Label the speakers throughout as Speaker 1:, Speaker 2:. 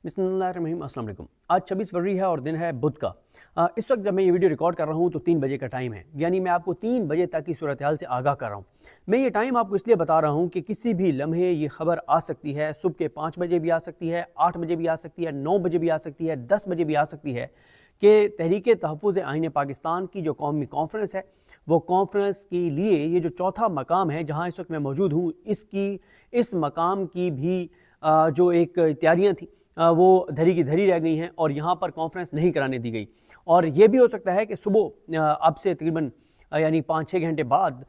Speaker 1: बिस्मिल्लाहिर्रहमानिर्रहीम, अस्सलाम वालेकुम। आज 26 फरवरी है और दिन है बुध का। इस वक्त जब मैं ये वीडियो रिकॉर्ड कर रहा हूँ तो 3 बजे का टाइम है, यानी मैं आपको 3 बजे तक की सूरत हाल से आगाह कर रहा हूँ। मैं ये टाइम आपको इसलिए बता रहा हूँ कि किसी भी लम्हे ये खबर आ सकती है। सुबह के 5 बजे भी आ सकती है, 8 बजे भी आ सकती है, 9 बजे भी आ सकती है, 10 बजे भी आ सकती है कि तहरीक तहफ़्फ़ुज़ आईन पाकिस्तान की जो कौमी कॉन्फ्रेंस है, वो कॉन्फ्रेंस के लिए ये जो चौथा मकाम है जहाँ इस वक्त मैं मौजूद हूँ, इस मकाम की भी जो एक तैयारियाँ थी वो धरी की धरी रह गई हैं और यहाँ पर कॉन्फ्रेंस नहीं कराने दी गई। और ये भी हो सकता है कि सुबह अब से तकरीबन यानी 5-6 घंटे बाद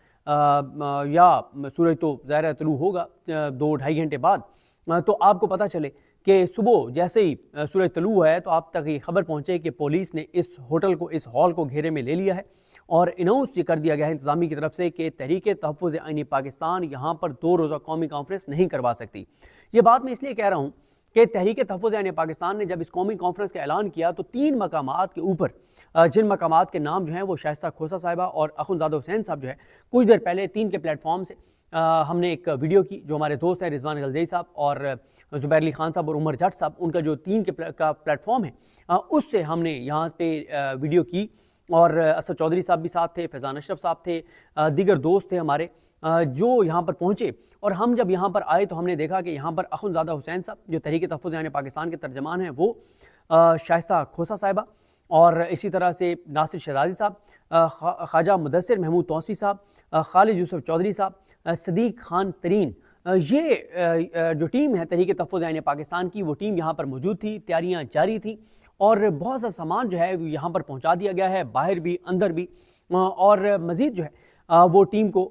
Speaker 1: या सूरज तो ज़ाहिर तुलू होगा 2-2.5 घंटे बाद, तो आपको पता चले कि सुबह जैसे ही सूरज तुलू है तो आप तक ये खबर पहुँचे कि पुलिस ने इस होटल को, इस हॉल को घेरे में ले लिया है और अनाउंस ये कर दिया गया है इंतज़ामी की तरफ से कि तहरीक तहफ़्फ़ुज़ आईन पाकिस्तान यहाँ पर 2 रोज़ा कौमी कॉन्फ्रेंस नहीं करवा सकती। ये बात मैं इसलिए कह रहा हूँ कि तहरीक तहफ़्फ़ुज़ आईन पाकिस्तान ने जब इस कौमी कॉन्फ्रेंस का ऐलान किया तो 3 मकामात के ऊपर, जिन मकामात के नाम जो हैं वो शाइस्ता खोसा साहिबा और अख़ुंज़ादा हुसैन साहब जो है, कुछ देर पहले 3 के प्लेटफॉर्म से हमने एक वीडियो की, जो हमारे दोस्त हैं रिजवान गलज़ई साहब और ज़ुबैर अली खान साहब और उमर जट साहब, उनका जो 3 का प्लेटफॉर्म है उससे हमने यहाँ पे वीडियो की और असद चौधरी साहब भी साथ थे, फैज़ान अशरफ साहब थे, दीगर दोस्त थे हमारे जो यहाँ पर पहुँचे। और हम जब यहाँ पर आए तो हमने देखा कि यहाँ पर अख़ुंज़ादा हुसैन साहब जो तहरीक तहफ़्फ़ुज़ आईन पाकिस्तान के तर्जमान हैं, वो शाइस्ता खोसा साहिबा और इसी तरह से नासिर शहज़ादी साहब, ख्वाजा मुदस्सिर महमूद तौसी साहब, खालिद यूसुफ चौधरी साहब, सदीक खान तरीन, ये जो टीम है तहरीक तहफ़्फ़ुज़ आईन पाकिस्तान की, वो टीम यहाँ पर मौजूद थी। तैयारियाँ जारी थी और बहुत सा सामान जो है यहाँ पर पहुँचा दिया गया है, बाहर भी अंदर भी, और मज़ीद जो है वो टीम को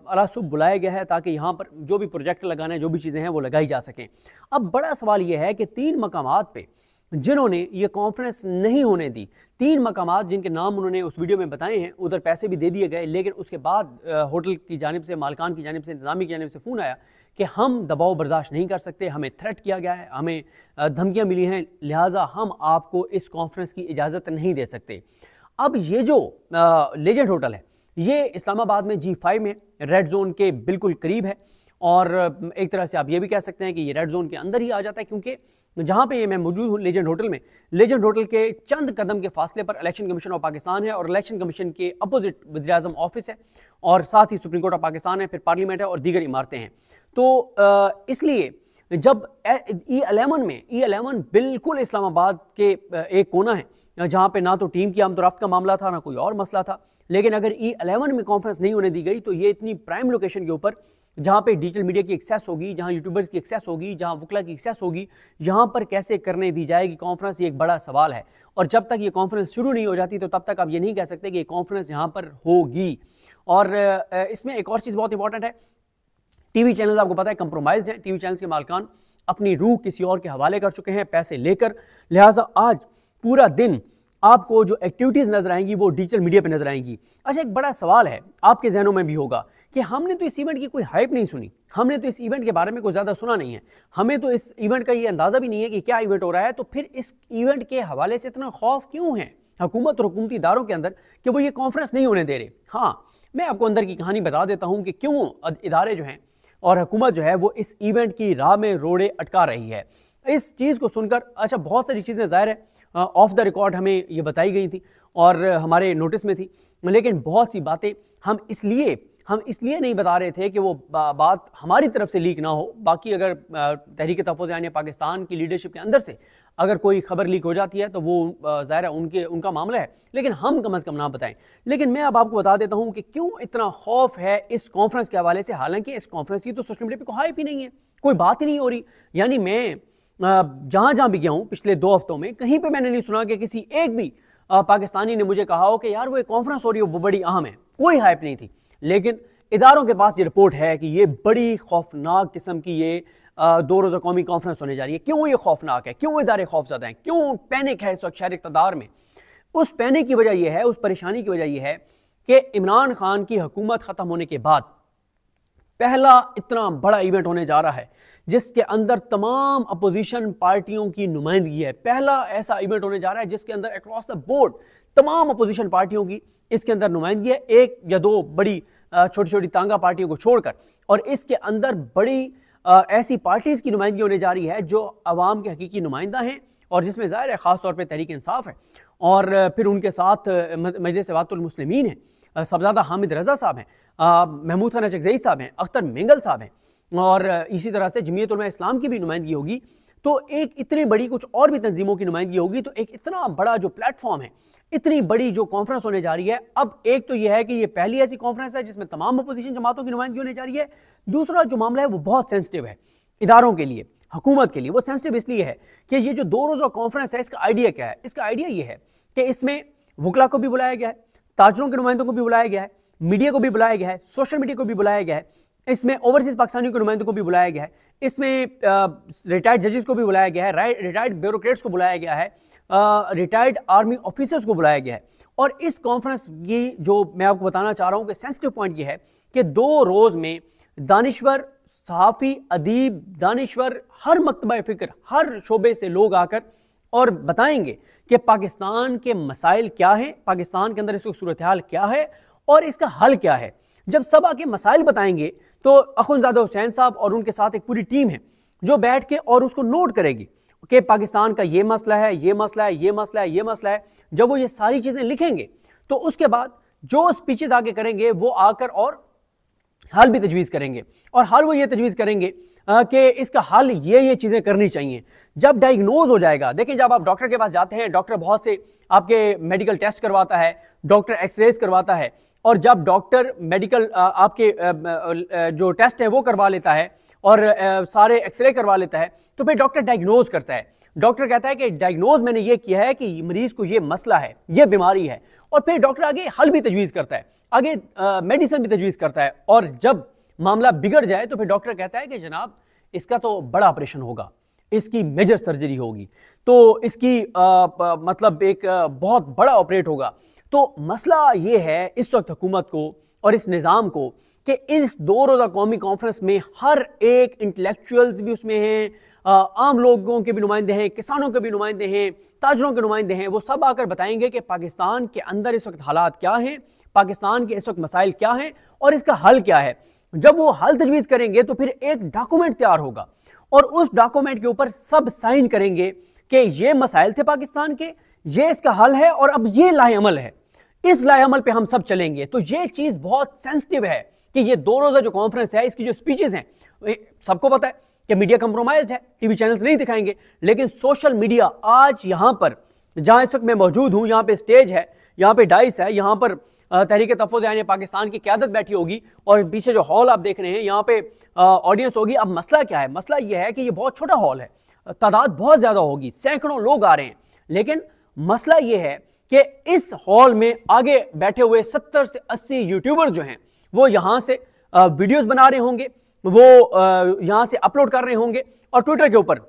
Speaker 1: अलासुब बुलाया गया है ताकि यहाँ पर जो भी प्रोजेक्ट लगाना है, जो भी चीज़ें हैं वो लगाई जा सकें। अब बड़ा सवाल ये है कि 3 मकामात पे जिन्होंने ये कॉन्फ्रेंस नहीं होने दी, 3 मकामात जिनके नाम उन्होंने उस वीडियो में बताए हैं, उधर पैसे भी दे दिए गए, लेकिन उसके बाद होटल की जानिब से, मालिकान की जानिब से, इंतज़ामी की जानिब से फ़ोन आया कि हम दबाव बर्दाश्त नहीं कर सकते, हमें थ्रेट किया गया है, हमें धमकियाँ मिली हैं, लिहाजा हम आपको इस कॉन्फ्रेंस की इजाज़त नहीं दे सकते। अब ये जो लेजेंड होटल है, ये इस्लामाबाद में G5 में रेड जोन के बिल्कुल करीब है और एक तरह से आप ये भी कह सकते हैं कि ये रेड जोन के अंदर ही आ जाता है, क्योंकि जहाँ पे ये मैं मौजूद हूँ लेजेंड होटल में, लेजेंड होटल के चंद कदम के फासले पर इलेक्शन कमीशन ऑफ पाकिस्तान है और इलेक्शन कमीशन के अपोजिट वज़ीर-ए-आज़म ऑफिस है और साथ ही सुप्रीम कोर्ट ऑफ पाकिस्तान है, फिर पार्लियामेंट है और दीगर इमारतें हैं। तो इसलिए जब E11 बिल्कुल इस्लामाबाद के एक कोना है जहाँ पे ना तो टीम की आमदोरफ्त का मामला था, ना कोई और मसला था, लेकिन अगर E11 में कॉन्फ्रेंस नहीं होने दी गई तो ये इतनी प्राइम लोकेशन के ऊपर, जहाँ पे डिजिटल मीडिया की एक्सेस होगी, जहाँ यूट्यूबर्स की एक्सेस होगी, जहाँ वकला की एक्सेस होगी, यहाँ पर कैसे करने दी जाएगी कॉन्फ्रेंस, ये एक बड़ा सवाल है। और जब तक ये कॉन्फ्रेंस शुरू नहीं हो जाती तो तब तक आप ये नहीं कह सकते कि ये कॉन्फ्रेंस यहाँ पर होगी। और इसमें एक और चीज़ बहुत इंपॉर्टेंट है, टीवी चैनल आपको पता है कंप्रोमाइज्ड हैं, टीवी चैनल के मालिकान अपनी रूह किसी और के हवाले कर चुके हैं पैसे लेकर, लिहाजा आज पूरा दिन आपको जो एक्टिविटीज़ नजर आएंगी वो डिजिटल मीडिया पे नजर आएंगी। अच्छा, एक बड़ा सवाल है आपके जहनों में भी होगा कि हमने तो इस इवेंट की कोई हाइप नहीं सुनी, हमने तो इस इवेंट के बारे में कोई ज़्यादा सुना नहीं है, हमें तो इस इवेंट का ये अंदाज़ा भी नहीं है कि क्या इवेंट हो रहा है, तो फिर इस इवेंट के हवाले से इतना खौफ क्यों है हुकूमत और हुकूमती इदारों के अंदर कि वो ये कॉन्फ्रेंस नहीं होने दे रहे। हाँ, मैं आपको अंदर की कहानी बता देता हूँ कि क्यों इदारे जो हैं और हुकूमत जो है वो इस इवेंट की राह में रोड़े अटका रही है। इस चीज़ को सुनकर अच्छा बहुत सारी चीज़ें ज़ाहिर है ऑफ द रिकॉर्ड हमें ये बताई गई थी और हमारे नोटिस में थी, लेकिन बहुत सी बातें हम इसलिए नहीं बता रहे थे कि वो बात हमारी तरफ से लीक ना हो। बाकी अगर तहरीक तहफ़्फ़ुज़ आईन पाकिस्तान की लीडरशिप के अंदर से अगर कोई खबर लीक हो जाती है तो वो ज़ाहिर है उनका मामला है, लेकिन हम कम अज़ कम ना बताएं। लेकिन मैं अब आपको बता देता हूँ कि क्यों इतना खौफ है इस कॉन्फ्रेंस के हवाले से, हालांकि इस कॉन्फ्रेंस की तो सोशल मीडिया पर कोई हाइप ही नहीं है, कोई बात ही नहीं हो रही। यानी मैं जहाँ भी गया हूँ पिछले 2 हफ्तों में, कहीं पे मैंने नहीं सुना कि किसी एक भी पाकिस्तानी ने मुझे कहा हो कि यार वो एक कॉन्फ्रेंस हो रही है, वो बड़ी अहम है, कोई हाइप नहीं थी। लेकिन इदारों के पास ये रिपोर्ट है कि ये बड़ी खौफनाक किस्म की ये 2 रोज़ा कौमी कॉन्फ्रेंस होने जा रही है। क्यों ये खौफनाक है, क्यों इदारे खौफज़दा हैं, क्यों पैनिक है इस वक्त शहर इक़्तिदार में? उस पैनिक की वजह यह है, उस परेशानी की वजह यह है कि इमरान खान की हुकूमत ख़त्म होने के बाद पहला इतना बड़ा इवेंट होने जा रहा है जिसके अंदर तमाम अपोजिशन पार्टियों की नुमाइंदगी है। पहला ऐसा इवेंट होने जा रहा है जिसके अंदर अक्रॉस द बोर्ड तमाम अपोजिशन पार्टियों की इसके अंदर नुमाइंदगी है, 1 या 2 बड़ी छोटी छोटी तांगा पार्टियों को छोड़कर, और इसके अंदर बड़ी ऐसी पार्टीज की नुमाइंदगी होने जा रही है जो अवाम के हकीकी नुमाइंदा हैं और जिसमें ज़ाहिर है ख़ास तौर पे तहरीक इंसाफ है और फिर उनके साथ मजलिस इत्तेहादुल मुस्लिमीन है, सबज़ादा हामिद रज़ा साहब हैं, महमूद खान चकज़ई साहब हैं, अख्तर मेंगल साहब हैं और इसी तरह से जमीयत उलमा इस्लाम की भी नुमाइंदगी होगी। तो एक इतनी बड़ी कुछ और भी तंजीमों की नुमाइंदगी होगी। तो एक इतना बड़ा जो प्लेटफॉर्म है, इतनी बड़ी जो कॉन्फ्रेंस होने जा रही है, अब एक तो यह है कि ये पहली ऐसी कॉन्फ्रेंस है जिसमें तमाम अपोजिशन जमातों की नुमाइंदगी होने जा रही है। दूसरा जो मामला है वो बहुत सेंसिटिव है इदारों के लिए, हुकूमत के लिए। वो सेंसिटिव इसलिए है कि ये जो 2 रोज़ा कॉन्फ्रेंस है, इसका आइडिया क्या है? इसका आइडिया ये है कि इसमें वकला को भी बुलाया गया है, ताजरों के नुमाइंदों को भी बुलाया गया है, मीडिया को भी बुलाया गया है, सोशल मीडिया को भी बुलाया गया है, इसमें ओवरसीज पाकिस्तानियों के नुमाइंदों को भी बुलाया गया है, इसमें रिटायर्ड जजेस को भी बुलाया गया है, रिटायर्ड ब्यूरोक्रेट्स को बुलाया गया है, रिटायर्ड आर्मी ऑफिसर्स को बुलाया गया है। और इस कॉन्फ्रेंस की जो मैं आपको बताना चाह रहा हूं कि सेंसिटिव पॉइंट ये है कि 2 रोज में दानिश्वर, सहाफ़ी, अदीब, दानिश्वर, हर मकतबा फ़िक्र, हर शोबे से लोग आकर और बताएंगे कि पाकिस्तान के मसाइल क्या हैं, पाकिस्तान के अंदर इसकी सूरत हाल क्या है और इसका हल क्या है। जब सब आके मसाइल बताएंगे तो अखुंज़ादा हुसैन साहब और उनके साथ एक पूरी टीम है जो बैठ के और उसको नोट करेगी कि पाकिस्तान का ये मसला है, ये मसला है, ये मसला है, ये मसला है। जब वो ये सारी चीज़ें लिखेंगे तो उसके बाद जो स्पीचेस आगे करेंगे वो आकर और हल भी तजवीज़ करेंगे। और हल वो ये तजवीज़ करेंगे कि इसका हल ये चीज़ें करनी चाहिए। जब डायग्नोज हो जाएगा, देखिए जब आप डॉक्टर के पास जाते हैं, डॉक्टर बहुत से आपके मेडिकल टेस्ट करवाता है, डॉक्टर एक्सरेज करवाता है, और जब डॉक्टर मेडिकल आपके जो टेस्ट है वो करवा लेता है और सारे एक्सरे करवा लेता है, तो फिर डॉक्टर डायग्नोज करता है। डॉक्टर कहता है कि डायग्नोज मैंने ये किया है कि मरीज को ये मसला है, ये बीमारी है, और फिर डॉक्टर आगे हल भी तजवीज़ करता है, आगे मेडिसिन भी तजवीज़ करता है। और जब मामला बिगड़ जाए तो फिर डॉक्टर कहता है कि जनाब इसका तो बड़ा ऑपरेशन होगा, इसकी मेजर सर्जरी होगी, तो इसकी मतलब एक बहुत बड़ा ऑपरेट होगा। तो मसला ये है इस वक्त हुकूमत को और इस निज़ाम को कि इस 2 रोज़ा कौमी कॉन्फ्रेंस में हर एक इंटेलेक्चुअल्स भी उसमें हैं, आम लोगों के भी नुमाइंदे हैं, किसानों के भी नुमाइंदे हैं, ताजरों के नुमाइंदे हैं। वो सब आकर बताएंगे कि पाकिस्तान के अंदर इस वक्त हालात क्या हैं, पाकिस्तान के इस वक्त मसाइल क्या हैं और इसका हल क्या है। जब वो हल तजवीज़ करेंगे तो फिर एक डॉक्यूमेंट तैयार होगा और उस डॉक्यूमेंट के ऊपर सब साइन करेंगे कि ये मसाइल थे पाकिस्तान के, ये इसका हल है और अब ये लाएअमल है, इस लाएअमल पे हम सब चलेंगे। तो ये चीज़ बहुत सेंसिटिव है कि ये 2 रोज़ा जो कॉन्फ्रेंस है, इसकी जो स्पीचेस हैं, सबको पता है कि मीडिया कंप्रोमाइज्ड है, टीवी चैनल्स नहीं दिखाएंगे, लेकिन सोशल मीडिया आज यहाँ पर जहाँ इस वक्त मैं मौजूद हूँ, यहाँ पे स्टेज है, यहाँ पे डाइस है, यहाँ पर तहरीक तहफ़्फ़ुज़ यानी पाकिस्तान की क़यादत बैठी होगी और पीछे जो हॉल आप देख रहे हैं यहाँ पे ऑडियंस होगी। अब मसला क्या है? मसला ये है कि ये बहुत छोटा हॉल है, तादाद बहुत ज़्यादा होगी, सैकड़ों लोग आ रहे हैं, लेकिन मसला ये है कि इस हॉल में आगे बैठे हुए 70 से 80 यूट्यूबर जो हैं वो यहाँ से वीडियोस बना रहे होंगे, वो यहाँ से अपलोड कर रहे होंगे और ट्विटर के ऊपर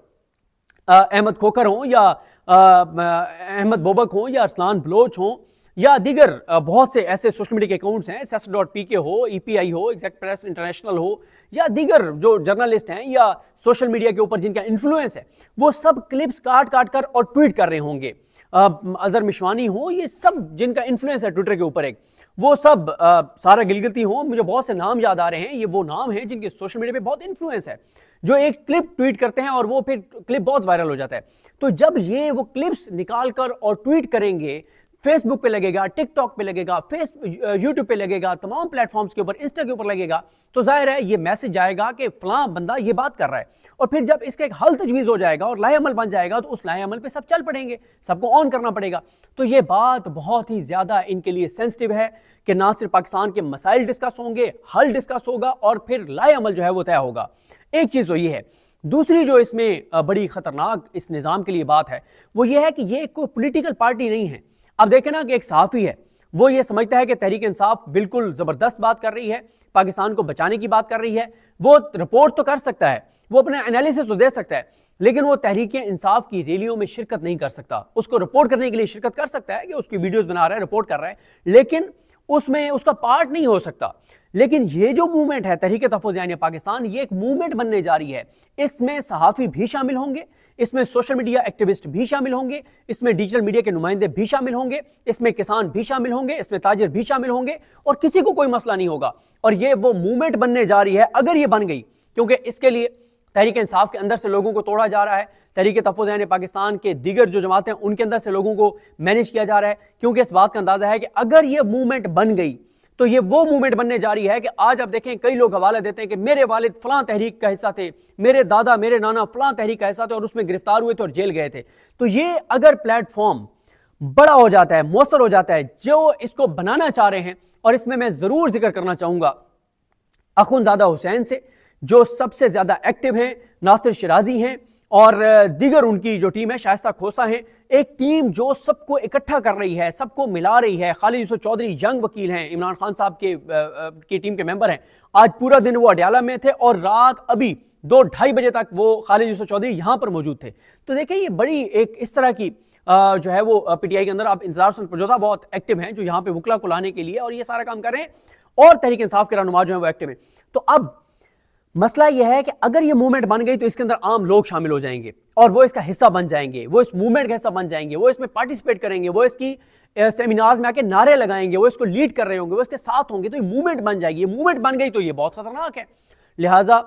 Speaker 1: अहमद खोखर हों या अहमद बोबक हों या अरसलान बलोच हों या दीगर बहुत से ऐसे सोशल मीडिया के अकाउंट्स हैं, ss.pk हो, EPI हो, एग्जैक्ट प्रेस इंटरनेशनल हो या दीगर जो जर्नलिस्ट हैं या सोशल मीडिया के ऊपर जिनका इन्फ्लुएंस है, वो सब क्लिप्स काट काट कर और ट्वीट कर रहे होंगे। अजहर मिशवानी हो, ये सब जिनका इन्फ्लुएंस है ट्विटर के ऊपर एक, वो सब सारा गिलगिती हो, मुझे बहुत से नाम याद आ रहे हैं, ये वो नाम हैं जिनके सोशल मीडिया पे बहुत इन्फ्लुएंस है, जो एक क्लिप ट्वीट करते हैं और वो फिर क्लिप बहुत वायरल हो जाता है। तो जब ये वो क्लिप्स निकाल कर और ट्वीट करेंगे, फेसबुक पे लगेगा, टिकटॉक पे लगेगा, यूट्यूब पे लगेगा, तमाम प्लेटफॉर्म्स के ऊपर, इंस्टा के ऊपर लगेगा, तो जाहिर है ये मैसेज जाएगा कि फलां बंदा ये बात कर रहा है। और फिर जब इसका एक हल तजवीज़ हो जाएगा और लाएअमल बन जाएगा तो उस लाएअमल पे सब चल पड़ेंगे, सबको ऑन करना पड़ेगा। तो ये बात बहुत ही ज़्यादा इनके लिए सेंसिटिव है कि ना सिर्फ पाकिस्तान के मसाइल डिस्कस होंगे, हल डिस्कस होगा और फिर लाएअमल जो है वो तय होगा। एक चीज़ तो ये है। दूसरी जो इसमें बड़ी ख़तरनाक इस निज़ाम के लिए बात है वो ये है कि ये कोई पोलिटिकल पार्टी नहीं है। अब देखें ना कि एक सहाफ़ी है, वो ये समझता है कि तहरीक इंसाफ बिल्कुल ज़बरदस्त बात कर रही है, पाकिस्तान को बचाने की बात कर रही है, वो रिपोर्ट तो कर सकता है, वो अपना एनालिसिस तो दे सकता है, लेकिन वो तहरीक इंसाफ की रैलियों में शिरकत नहीं कर सकता। उसको रिपोर्ट करने के लिए शिरकत कर सकता है कि उसकी वीडियोस बना रहा है, रिपोर्ट कर रहा है, लेकिन उसमें उसका पार्ट नहीं हो सकता। लेकिन ये जो मूवमेंट है तहरीक तहफ़्फ़ुज़ यानी पाकिस्तान, ये एक मूवमेंट बनने जा रही है। इसमें सहाफ़ी भी शामिल होंगे, इसमें सोशल मीडिया एक्टिविस्ट भी शामिल होंगे, इसमें डिजिटल मीडिया के नुमाइंदे भी शामिल होंगे, इसमें किसान भी शामिल होंगे, इसमें ताजिर भी शामिल होंगे और किसी को कोई मसला नहीं होगा। और ये वो मूवमेंट बनने जा रही है, अगर ये बन गई, क्योंकि इसके लिए तहरीक इंसाफ के अंदर से लोगों को तोड़ा जा रहा है, तहरीक तहफ़्फ़ुज़ यानी पाकिस्तान के दीगर जो जमातें हैं उनके अंदर से लोगों को मैनेज किया जा रहा है, क्योंकि इस बात का अंदाजा है कि अगर ये मूवमेंट बन गई तो ये वो मूवमेंट बनने जा रही है कि आज आप देखें कई लोग हवाले देते हैं कि मेरे वालिद फलां तहरीक का हिस्सा थे, मेरे दादा मेरे नाना फलां तहरीक का हिस्सा थे और उसमें गिरफ्तार हुए थे और जेल गए थे। तो ये अगर प्लेटफॉर्म बड़ा हो जाता है, मौसर हो जाता है, जो इसको बनाना चाह रहे हैं, और इसमें मैं जरूर जिक्र करना चाहूंगा अखुनज़ादा हुसैन से, जो सबसे ज्यादा एक्टिव हैं, नासिर शिराजी हैं और दीगर उनकी जो टीम है, शाइस्ता खोसा हैं, एक टीम जो सबको इकट्ठा कर रही है, सबको मिला रही है। खालिद यूसुफ चौधरी यंग वकील हैं, इमरान खान साहब की टीम के मेंबर हैं। आज पूरा दिन वो अडयाला में थे और रात अभी 2-2:30 बजे तक वो खालिद यूसुफ चौधरी यहां पर मौजूद थे। तो देखिए ये बड़ी एक इस तरह की जो है वो पीटीआई के अंदर आप इंतजार सुन प्रजोदा बहुत एक्टिव हैं, जो यहाँ पे वकला को लाने के लिए और ये सारा काम कर रहे हैं, और तहरीक इंसाफ के रहनुमा जो है वो एक्टिव हैं। तो अब मसला यह है कि अगर ये मूवमेंट बन गई तो इसके अंदर आम लोग शामिल हो जाएंगे और वो इसका हिस्सा बन जाएंगे, वो इस मूवमेंट का हिस्सा बन जाएंगे, वो इसमें पार्टिसिपेट करेंगे, वो इसकी सेमिनार्स में आके नारे लगाएंगे, वो इसको लीड कर रहे होंगे, वो इसके साथ होंगे, तो ये मूवमेंट बन जाएगी। ये मूवमेंट बन गई तो ये बहुत खतरनाक है। लिहाजा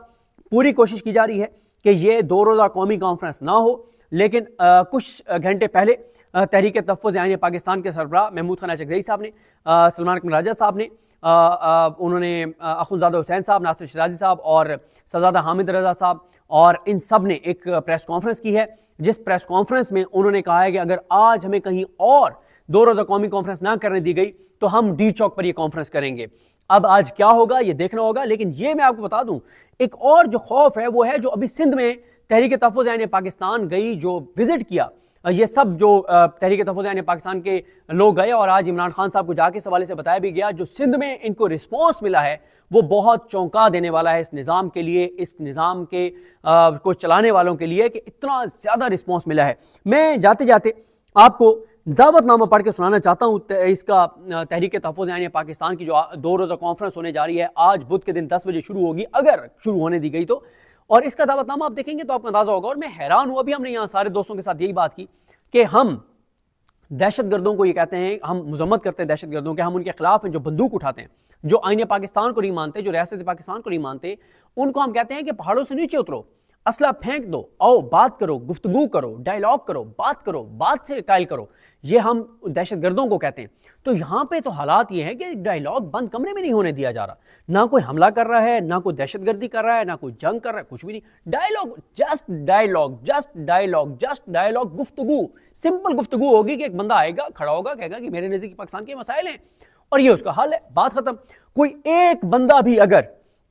Speaker 1: पूरी कोशिश की जा रही है कि ये 2 रोज़ा कौमी कॉन्फ्रेंस ना हो, लेकिन कुछ घंटे पहले तहरीक तहफ़्फ़ुज़ यानी पाकिस्तान के सरबराह महमूद खान अचकज़ई साहब ने, सलमान अकमल राजा साहब ने, उन्होंने अखुनज़ादा हुसैन साहब, नासिर शिराजी साहब और शहज़ादा हामिद रज़ा साहब, और इन सब ने एक प्रेस कॉन्फ्रेंस की है, जिस प्रेस कॉन्फ्रेंस में उन्होंने कहा है कि अगर आज हमें कहीं और 2 रोज़ा कौमी कॉन्फ्रेंस ना करने दी गई तो हम डी चौक पर यह कॉन्फ्रेंस करेंगे। अब आज क्या होगा ये देखना होगा, लेकिन ये मैं आपको बता दूं, एक और जो खौफ है वो है जो अभी सिंध में तहरीक तहफ़्फ़ुज़ यानी पाकिस्तान गई, जो विजिट किया, ये सब जो तहरीक तहफ़्फ़ुज़ यानी पाकिस्तान के लोग गए, और आज इमरान खान साहब को जाके इस हवाले से बताया भी गया, जो सिंध में इनको रिस्पॉन्स मिला है वो बहुत चौंका देने वाला है इस निज़ाम के लिए, इस निज़ाम के को चलाने वालों के लिए, कि इतना ज़्यादा रिस्पॉन्स मिला है। मैं जाते जाते आपको दावतनामा पढ़ के सुनाना चाहता हूँ इसका। तहरीक तहफ़्फ़ुज़ यानी पाकिस्तान की जो 2 रोज़ा कॉन्फ्रेंस होने जा रही है, आज बुध के दिन 10 बजे शुरू होगी, अगर शुरू होने दी गई तो, और इसका दावतनामा आप देखेंगे तो आपको अंदाजा होगा। और मैं हैरान हूँ, अभी हमने यहाँ सारे दोस्तों के साथ यही बात की कि हम दहशतगर्दों को ये कहते हैं, हम मजम्मत करते हैं दहशतगर्दों के, हम उनके खिलाफ हैं जो बंदूक उठाते हैं, जो आईने पाकिस्तान को नहीं मानते, जो रियासत पाकिस्तान को नहीं मानते, उनको हम कहते हैं कि पहाड़ों से नीचे उतरो, असला फेंक दो, आओ बात करो, गुफ्तगू करो, डायलॉग करो, बात से कायल करो, ये हम दहशतगर्दों को कहते हैं। तो यहाँ पे तो हालात ये हैं कि डायलॉग बंद कमरे में नहीं होने दिया जा रहा, ना कोई हमला कर रहा है, ना कोई दहशतगर्दी कर रहा है, ना कोई जंग कर रहा है, कुछ भी नहीं, dialogue, just dialogue, just dialogue, just dialogue, गुफ्तगू, सिंपल गुफ्तगू होगी कि एक बंदा आएगा, खड़ा होगा, कहेगा कि मेरे नज़दीक पाकिस्तान के मसाइल हैं और ये उसका हल है, बात खत्म। कोई एक बंदा भी अगर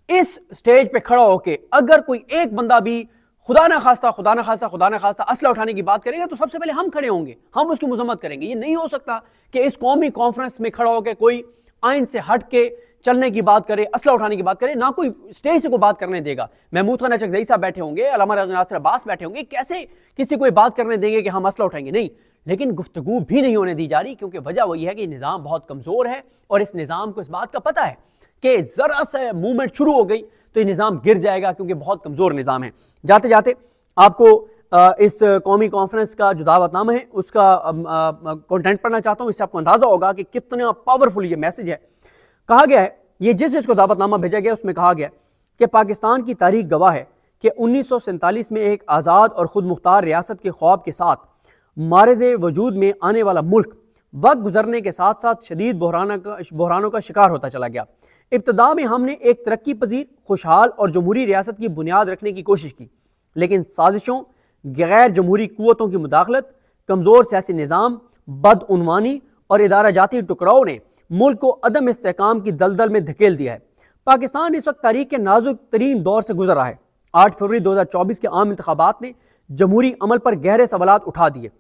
Speaker 1: इस स्टेज पे खड़ा होके, अगर कोई एक बंदा भी खुदा ना खास्ता असला उठाने की बात करेगा तो सबसे पहले हम खड़े होंगे, हम उसकी मजम्मत करेंगे। ये नहीं हो सकता कि इस कौमी कॉन्फ्रेंस में खड़ा होकर कोई आइन से हट के चलने की बात करे, असला उठाने की बात करे, ना कोई स्टेज से कोई बात करने देगा। महमूद खान अचकज़ई साहब बैठे होंगे, अल्लामा नासिर अब्बास बैठे होंगे, कैसे किसी को बात करने देंगे कि हम असला उठाएंगे? नहीं। लेकिन गुफ्तगू भी नहीं होने दी जा रही, क्योंकि वजह वही है कि निज़ाम बहुत कमज़ोर है और इस निज़ाम को इस बात का पता है कि ज़रा सा मूवमेंट शुरू हो गई तो ये निज़ाम गिर जाएगा, क्योंकि बहुत कमज़ोर निज़ाम है। जाते जाते आपको इस कौमी कॉन्फ्रेंस का जो दावतनामा है उसका कंटेंट पढ़ना चाहता हूँ, इससे आपको अंदाज़ा होगा कि कितना पावरफुल ये मैसेज है। कहा गया है, ये जिसको दावतनामा भेजा गया उसमें कहा गया कि पाकिस्तान की तारीख गवाह है कि 1947 में एक आज़ाद और ख़ुद मुख्तार रियासत के ख्वाब के साथ मारज़े वजूद में आने वाला मुल्क वक्त गुजरने के साथ साथ शदीद बहरानों का शिकार होता चला गया। इब्तदा में हमने एक तरक्की पजीर, खुशहाल और जमहूरी रियासत की बुनियाद रखने की कोशिश की, लेकिन साजिशों, गैर जमहूरी कुव्वतों की मुदाखलत, कमज़ोर सियासी निज़ाम, बदउनवानी और इदारा जाती टुकराव ने मुल्क को अदम इस्तेहकाम की दलदल में धकेल दिया है। पाकिस्तान इस वक्त तारीख के नाजुक तरीन दौर से गुजर रहा है। 8 फरवरी 2024 के आम इंतखाबात ने जमहूरी अमल पर गहरे सवालात उठा दिए,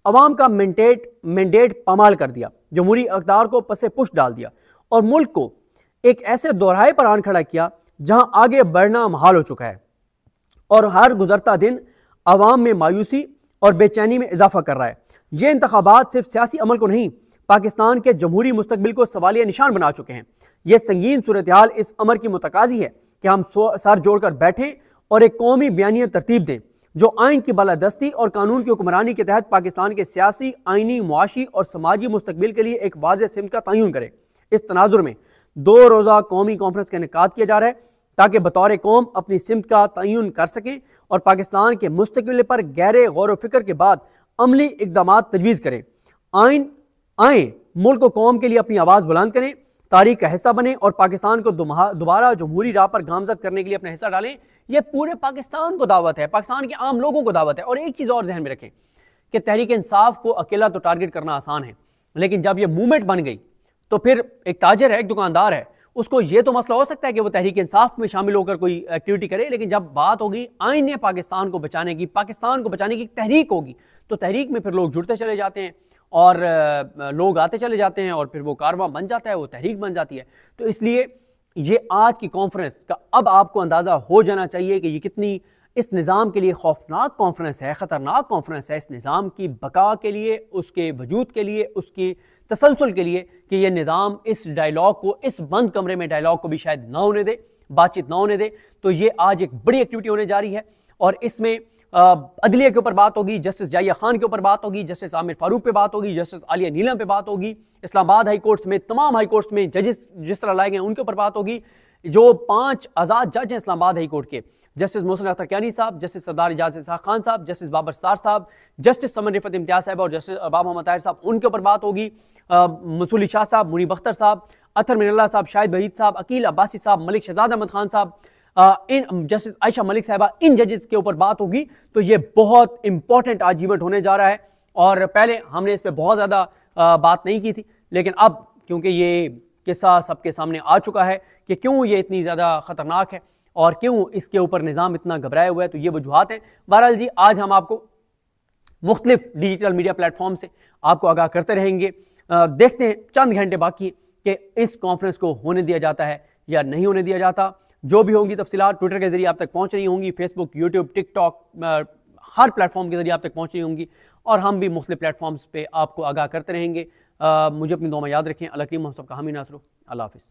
Speaker 1: अवाम का मैंडेट पामाल कर दिया, जमहूरी अक़दार को पसे पुश डाल दिया और मुल्क को एक ऐसे दोहराए पर आन खड़ा किया जहां आगे बढ़ना महाल हो चुका है और हर गुजरता दिन अवाम में मायूसी और बेचैनी में इजाफा कर रहा है। ये इंतखाबात सिर्फ सियासी अमल को नहीं, पाकिस्तान के जमहूरी मुस्तकबिल को सवालिया निशान बना चुके हैं। यह संगीन सूरत हाल इस अमर की मुतकाजी है कि हम सर जोड़कर बैठें और एक कौमी बयानिया तरतीब दें जो आइन की बालादस्ती और कानून की हुक्मरानी के तहत पाकिस्तान के सियासी, आइनी, मुआशी और समाजी मुस्तकबिल के लिए एक वाज़ेह सिमत का तयन करे। इस तनाजुर में 2 रोज़ा कौमी कॉन्फ्रेंस का इनेकाद किया जा रहा है। ताकि बतौर कौम अपनी सिमत का तयन कर सकें और पाकिस्तान के मुस्तकबिल पर गहरे गौर व फिक्र के बाद अमली इकदाम तजवीज़ करें। आए मुल्क व कौम के लिए अपनी आवाज़ बुलंद करें, तारीख का हिस्सा बने और पाकिस्तान को दोबारा जमहूरी राह पर गामजद करने के लिए अपना हिस्सा डालें। यह पूरे पाकिस्तान को दावत है, पाकिस्तान के आम लोगों को दावत है। और एक चीज़ और जहन में रखें कि तहरीक इंसाफ को अकेला तो टारगेट करना आसान है, लेकिन जब यह मूवमेंट बन गई तो फिर एक ताजर है, एक दुकानदार है, उसको ये तो मसला हो सकता है कि वो तहरीक इंसाफ में शामिल होकर कोई एक्टिविटी करे, लेकिन जब बात होगी आईने पाकिस्तान को बचाने की, पाकिस्तान को बचाने की तहरीक होगी, तो तहरीक में फिर लोग जुड़ते चले जाते हैं और लोग आते चले जाते हैं और फिर वो कारवां बन जाता है, वो तहरीक बन जाती है। तो इसलिए ये आज की कॉन्फ्रेंस का अब आपको अंदाज़ा हो जाना चाहिए कि ये कितनी इस निज़ाम के लिए खौफनाक कॉन्फ्रेंस है, ख़तरनाक कॉन्फ्रेंस है, इस निज़ाम की बका के लिए, उसके वजूद के लिए, उसकी तसलसल के लिए, कि ये निज़ाम इस डायलॉग को, इस बंद कमरे में डायलॉग को भी शायद ना होने दे, बातचीत ना होने दे। तो ये आज एक बड़ी एक्टिविटी होने जा रही है और इसमें अदलिया के ऊपर बात होगी, जस्टिस जाहिया खान के ऊपर बात होगी, जस्टिस आमिर फारूक पे बात होगी, जस्टिस आलिया नीलम पे बात होगी, इस्लामाबाद हाई कोर्ट्स में, तमाम हाई कोर्ट्स में जजेस जिस तरह लाए गए उनके ऊपर बात होगी। जो 5 आज़ाद जज हैं इस्लामाबाद हाई कोर्ट के, जस्टिस मोहसिन अख्तर कियानी साहब, जस्टिस सरदार एजाज इसाक खान साहब, जस्टिस बाबर सत्तार साहब, जस्टिस समन रिफत इम्तियाज साहब और जस्टिस अरबाब मोहम्मद ताहिर साहब, उनके ऊपर बात होगी। मसूली शाह साहब, मुनीब अख्तर साहब, अतर मिनल्ला साहब, शाहिद वहीद साहब, अकील अब्बासी साहब, मलिक शहजाद अहमद खान साहब, इन जस्टिस आयशा मलिक साहबा, इन जजेस के ऊपर बात होगी। तो ये बहुत इंपॉर्टेंट आज इवेंट होने जा रहा है और पहले हमने इस पर बहुत ज़्यादा बात नहीं की थी, लेकिन अब क्योंकि ये किस्सा सबके सामने आ चुका है कि क्यों ये इतनी ज़्यादा ख़तरनाक है और क्यों इसके ऊपर निज़ाम इतना घबराया हुआ है, तो ये वजूहात हैं। बहरहाल जी, आज हम आपको मुख्तलिफ डिजिटल मीडिया प्लेटफॉर्म से आपको आगाह करते रहेंगे। देखते हैं, चंद घंटे बाकी कि इस कॉन्फ्रेंस को होने दिया जाता है या नहीं होने दिया जाता। जो भी होंगी तफसीलात ट्विटर के जरिए आप तक पहुंच रही होंगी, फेसबुक, यूट्यूब, टिकटॉक, हर प्लेटफॉर्म के जरिए आप तक पहुंच रही होंगी और हम भी मुख्तलिफ प्लेटफॉर्म्स पे आपको आगाह करते रहेंगे। मुझे अपनी दुआ में याद रखें। अल्लाह करीम हम सबका हामी नासरो। अल्लाह हाफिज़।